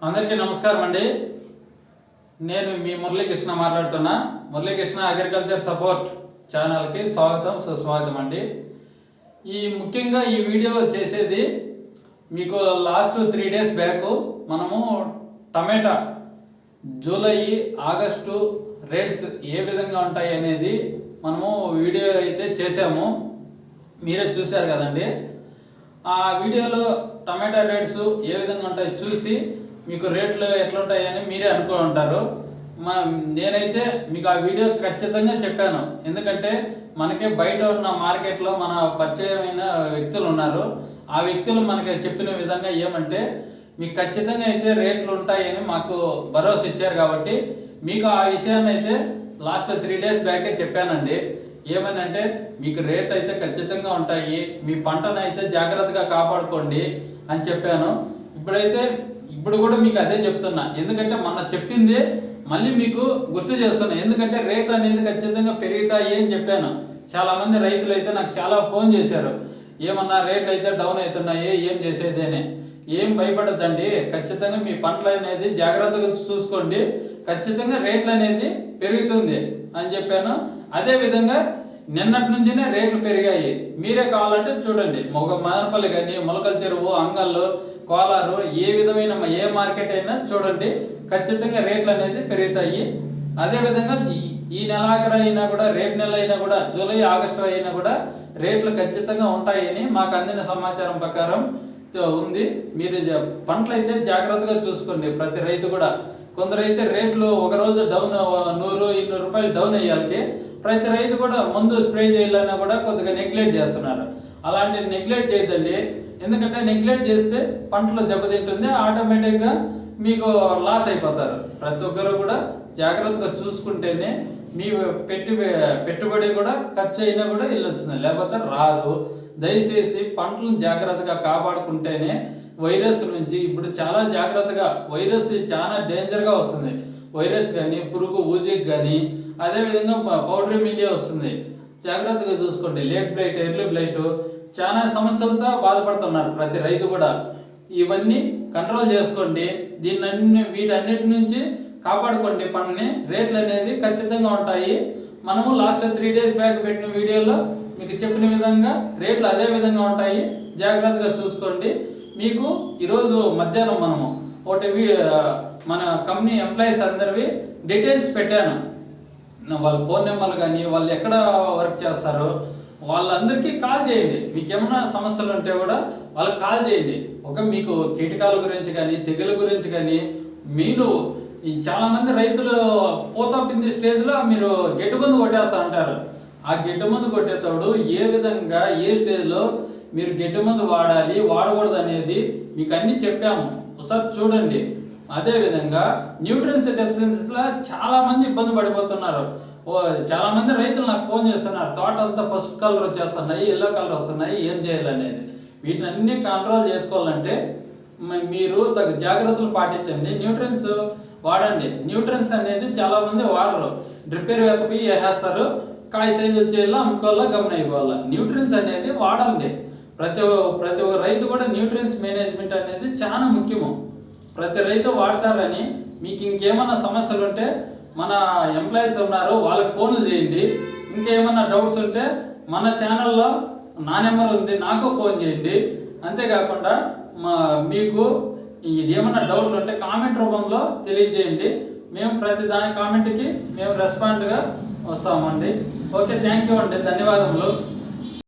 అందరికీ నమస్కారం అండి. నేను మీ మురళీకృష్ణ మాట్లాడుతున్నా. మురళీకృష్ణ అగ్రికల్చర్ సపోర్ట్ ఛానల్కి స్వాగతం సుస్వాగతం అండి. ముఖ్యంగా ఈ వీడియో చేసేది మీకు లాస్ట్ 3 days బ్యాక్ మనము టమాటా జూలై ఆగస్టు రేట్స్ ఏ విధంగా ఉంటాయి అనేది మనము వీడియో అయితే చేసాము. మీరే చూశారు కదండి. ఆ వీడియోలో టమాటా రేట్స్ ఏ విధంగా ఉంటాయి చూసి మీకు రేట్లు ఎట్లుంటాయని మీరే అనుకో ఉంటారు. నేనైతే మీకు ఆ వీడియో ఖచ్చితంగా చెప్పాను. ఎందుకంటే మనకే బయట ఉన్న మార్కెట్లో మన పరిచయమైన వ్యక్తులు ఉన్నారు. ఆ వ్యక్తులు మనకి చెప్పిన విధంగా ఏమంటే మీకు ఖచ్చితంగా అయితే రేట్లు ఉంటాయని మాకు భరోసా ఇచ్చారు. కాబట్టి మీకు ఆ విషయాన్ని అయితే లాస్ట్ 3 days బ్యాకే చెప్పానండి. ఏమనంటే మీకు రేట్ అయితే ఖచ్చితంగా ఉంటాయి, మీ పంటను అయితే జాగ్రత్తగా కాపాడుకోండి అని చెప్పాను. ఇప్పుడు కూడా మీకు అదే చెప్తున్నా. ఎందుకంటే మొన్న చెప్పింది మళ్ళీ మీకు గుర్తు చేస్తున్నా. ఎందుకంటే రేట్ అనేది ఖచ్చితంగా పెరుగుతాయి అని చెప్పాను. చాలామంది రైతులు అయితే నాకు చాలా ఫోన్ చేశారు. ఏమన్నా రేట్లు అయితే డౌన్ అవుతున్నాయి, ఏం చేసేది అని. ఏం భయపడద్దండి, ఖచ్చితంగా మీ పంటలు అనేది జాగ్రత్తగా చూసుకోండి, ఖచ్చితంగా రేట్లు అనేది పెరుగుతుంది అని చెప్పాను. అదేవిధంగా నిన్నటి నుంచినే రేట్లు పెరిగాయి. మీరే కావాలంటే చూడండి, మదనపల్లి కానీ, మొలకల చెరువు, అంగళ్ళు, కోలారు, ఏ విధమైన ఏ మార్కెట్ అయినా చూడండి, ఖచ్చితంగా రేట్లు అనేది పెరుగుతాయి. అదేవిధంగా ఈ నెలాఖరు అయినా కూడా, రేపు నెల అయినా కూడా, జూలై ఆగస్టు అయినా కూడా రేట్లు ఖచ్చితంగా ఉంటాయని మాకు అందిన సమాచారం ప్రకారం ఉంది. మీరు పంటలు అయితే జాగ్రత్తగా చూసుకోండి. ప్రతి రైతు కూడా, కొందరైతే రేట్లు ఒకరోజు డౌన్ 100-200 రూపాయలు డౌన్ అయ్యాకే ప్రతి రైతు కూడా ముందు స్ప్రే చేయాలన్నా కూడా కొద్దిగా నెగ్లెక్ట్ చేస్తున్నారు. అలాంటి నెగ్లెక్ట్ చేయద్దండి. ఎందుకంటే నెగ్లెక్ట్ చేస్తే పంటలు దెబ్బతింటుంది, ఆటోమేటిక్గా మీకు లాస్ అయిపోతారు. ప్రతి ఒక్కరు కూడా జాగ్రత్తగా చూసుకుంటేనే మీ పెట్టుబడి కూడా ఖర్చు అయినా కూడా వస్తుంది, లేకపోతే రాదు. దయచేసి పంటలను జాగ్రత్తగా కాపాడుకుంటేనే వైరస్ నుంచి, ఇప్పుడు చాలా జాగ్రత్తగా వైరస్ చాలా డేంజర్గా వస్తుంది. వైరస్ కానీ, పురుగు ఊజికి కానీ, అదేవిధంగా పౌడరీ మిలియా వస్తుంది. జాగ్రత్తగా చూసుకోండి. లేట్ బ్లైట్, ఎర్లీ బ్లైట్, చాలా సమస్యలతో బాధపడుతున్నారు ప్రతి రైతు కూడా. ఇవన్నీ కంట్రోల్ చేసుకోండి. వీటన్నిటి నుంచి కాపాడుకోండి పంటని. రేట్లు అనేది ఖచ్చితంగా ఉంటాయి. మనము లాస్ట్ 3 days బ్యాక్ పెట్టిన వీడియోలో మీకు చెప్పిన విధంగా రేట్లు అదే విధంగా ఉంటాయి. జాగ్రత్తగా చూసుకోండి. మీకు ఈరోజు మధ్యాహ్నం మనము మన కంపెనీ ఎంప్లాయీస్ అందరివి డీటెయిల్స్ పెట్టాను. వాళ్ళ ఫోన్ నెంబర్లు కానీ, వాళ్ళు ఎక్కడ వర్క్ చేస్తారో వాళ్ళందరికీ కాల్ చేయండి. మీకు ఏమైనా సమస్యలు ఉంటే కూడా వాళ్ళకి కాల్ చేయండి. మీకు కీటకాల గురించి కానీ, తెగుల గురించి కానీ, మీరు చాలామంది రైతులు పోతపింది స్టేజ్లో మీరు గెడ్డు మందు కొట్టేస్తా అంటారు. ఆ గెడ్డు మందు కొట్టేటప్పుడు ఏ విధంగా, ఏ స్టేజ్లో మీరు గెడ్డు మందు వాడాలి, వాడకూడదు అనేది మీకు అన్నీ చెప్పాము. ఒకసారి చూడండి. అదేవిధంగా న్యూట్రియన్స్ డెఫిషియన్సీలో చాలామంది ఇబ్బంది పడిపోతున్నారు. చాలామంది రైతులు నాకు ఫోన్ చేస్తున్నారు, తోట అంతా పసుపు కలర్ వచ్చేస్తున్నాయి, ఎల్లో కలర్ వస్తున్నాయి, ఏం చేయాలనేది. వీటిని అన్ని కంట్రోల్ చేసుకోవాలంటే మీరు తగ్గ జాగ్రత్తలు పాటించండి. న్యూట్రియన్స్ వాడండి. న్యూట్రియన్స్ అనేది చాలామంది వాడరు. డ్రిప్పేర్ వేతపోయి వేసేస్తారు, కాయ సైజు వచ్చేలా అమ్ముకోవాలా, గమనం అయిపోవాలా. న్యూట్రియన్స్ అనేది వాడండి. ప్రతి ఒక్క రైతు కూడా న్యూట్రియన్స్ మేనేజ్మెంట్ అనేది చాలా ముఖ్యము. ప్రతి రైతు వాడతారని. మీకు ఇంకేమన్నా సమస్యలు ఉంటే మన ఎంప్లాయీస్ ఉన్నారు, వాళ్ళకి ఫోన్లు చేయండి. ఇంకేమన్నా డౌట్స్ ఉంటే మన ఛానల్లో నా నెంబర్ ఉంది, నాకు ఫోన్ చేయండి. అంతేకాకుండా మీకు ఏమన్నా డౌట్లు ఉంటే కామెంట్ రూపంలో తెలియజేయండి. మేము ప్రతి దాని కామెంట్కి మేము రెస్పాండ్గా వస్తామండి. ఓకే, థ్యాంక్ యూ అండి, ధన్యవాదములు.